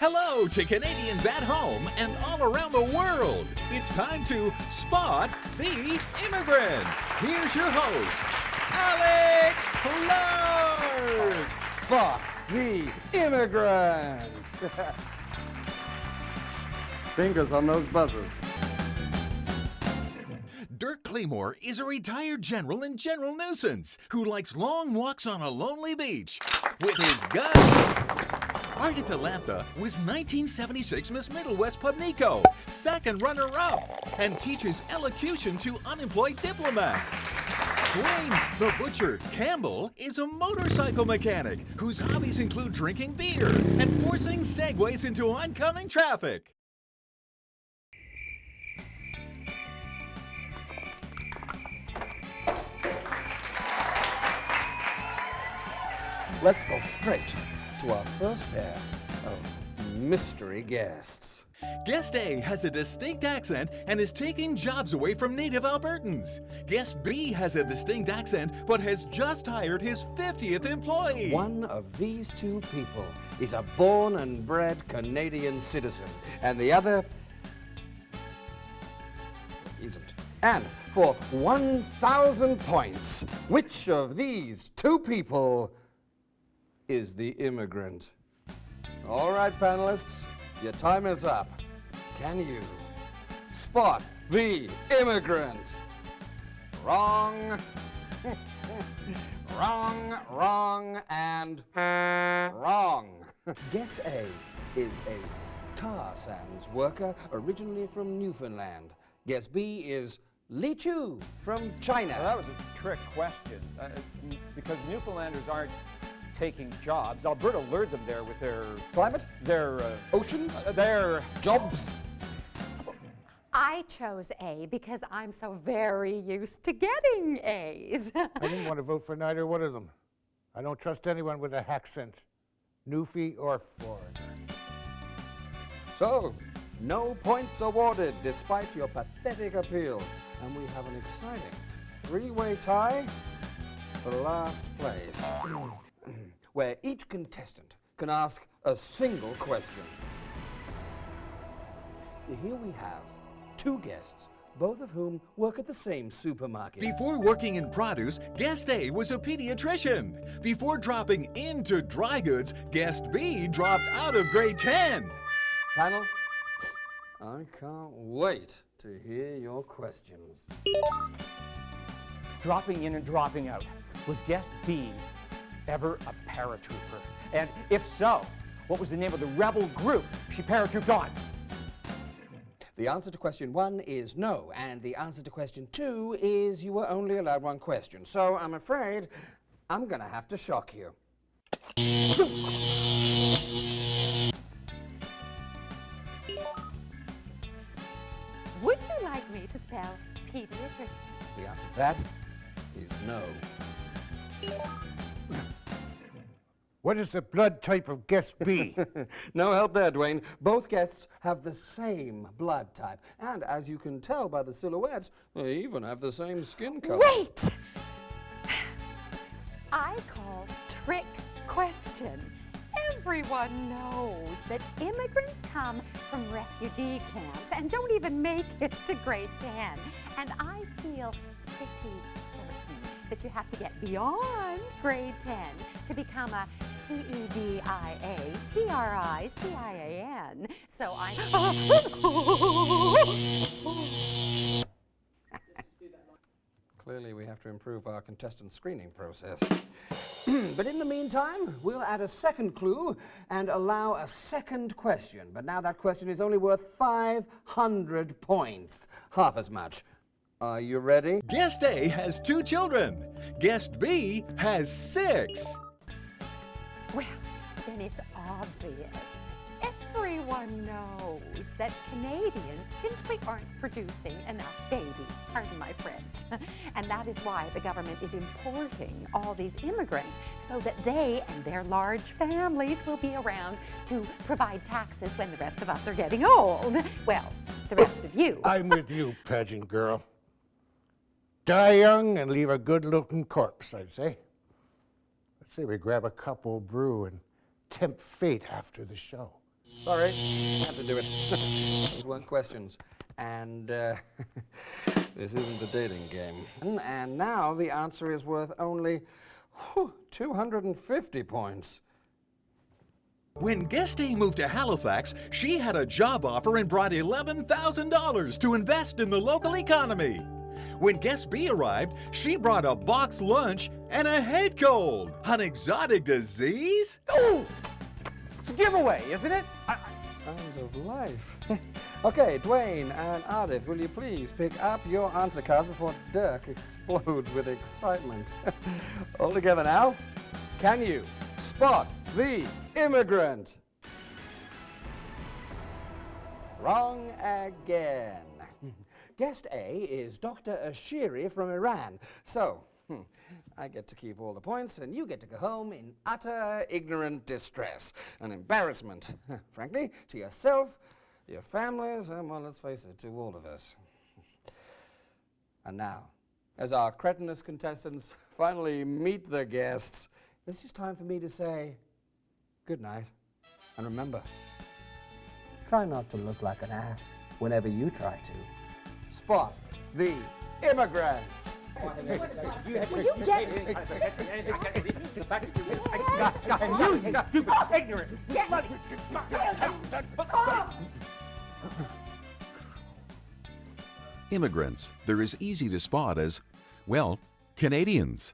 Hello to Canadians at home and all around the world. It's time to Spot the Immigrant. Here's your host, Alex Clark. Spot the Immigrant. Fingers on those buzzers. Dirk Claymore is a retired general and general nuisance who likes long walks on a lonely beach with his guns. Art Atalanta was 1976 Miss Middle West Pubnico, second runner-up, and teaches elocution to unemployed diplomats. Dwayne the Butcher Campbell is a motorcycle mechanic whose hobbies include drinking beer and forcing segways into oncoming traffic. Let's go straight to our first pair of mystery guests. Guest A has a distinct accent and is taking jobs away from native Albertans. Guest B has a distinct accent but has just hired his 50th employee. One of these two people is a born and bred Canadian citizen, and the other isn't. And for 1,000 points, which of these two people is the immigrant? All right, panelists, your time is up. Can you spot the immigrant? Wrong. wrong, and wrong. Guest A is a tar sands worker originally from Newfoundland. Guest B is Li Chu from China. Well, that was a trick question because Newfoundlanders aren't taking jobs. Alberta lured them there with their Climate? their Oceans? their Jobs? I chose A because I'm so very used to getting A's. I didn't want to vote for neither one of them. I don't trust anyone with a accent, Newfie or foreigner. So, no points awarded despite your pathetic appeals. And we have an exciting three-way tie for last place, where each contestant can ask a single question. Here we have two guests, both of whom work at the same supermarket. Before working in produce, Guest A was a pediatrician. Before dropping into dry goods, Guest B dropped out of grade 10. Panel, I can't wait to hear your questions. dropping in and dropping out. Was guest B ever a paratrooper? And if so, what was the name of the rebel group she paratrooped on? The answer to question 1 is no, and the answer to question 2 is you were only allowed one question. So I'm afraid I'm gonna have to shock you. Would you like me to spell pediatrician? The answer to that is no. What is the blood type of guest B? No help there, Dwayne. Both guests have the same blood type. And as you can tell by the silhouettes, they even have the same skin color. Wait! I call trick question. Everyone knows that immigrants come from refugee camps and don't even make it to grade 10. And I feel pretty certain that you have to get beyond grade 10 to become a PEDIATRICIAN. So I'm... Clearly, we have to improve our contestant screening process. But in the meantime, we'll add a second clue and allow a second question. But now that question is only worth 500 points. Half as much. Are you ready? Guest A has 2 children. Guest B has 6. Well, then it's obvious. Everyone knows that Canadians simply aren't producing enough babies, pardon my French. And that is why the government is importing all these immigrants so that they and their large families will be around to provide taxes when the rest of us are getting old. Well, the rest of you. I'm with you, pageant girl. Die young and leave a good-looking corpse, I'd say. Let's say we grab a couple brew and tempt fate after the show. Sorry, I had to do it. Those weren't questions. And this isn't a dating game. And now the answer is worth only 250 points. When Guest A moved to Halifax, she had a job offer and brought $11,000 to invest in the local economy. When Guest B arrived, she brought a box lunch and a head cold. An exotic disease? Oh! It's a giveaway, isn't it? Sounds of life. Okay, Dwayne and Ardith, will you please pick up your answer cards before Dirk explodes with excitement? All together now. Can you spot the immigrant? Wrong again. Guest A is Dr. Ashiri from Iran. So, I get to keep all the points, and you get to go home in utter ignorant distress and embarrassment, frankly, to yourself, your families, and, well, let's face it, to all of us. And now, as our cretinous contestants finally meet the guests, it's just time for me to say good night. And remember, try not to look like an ass whenever you try to. Spot the immigrant. Will you get And you stupid, ignorant. Immigrants, they're as easy to spot as, well, Canadians.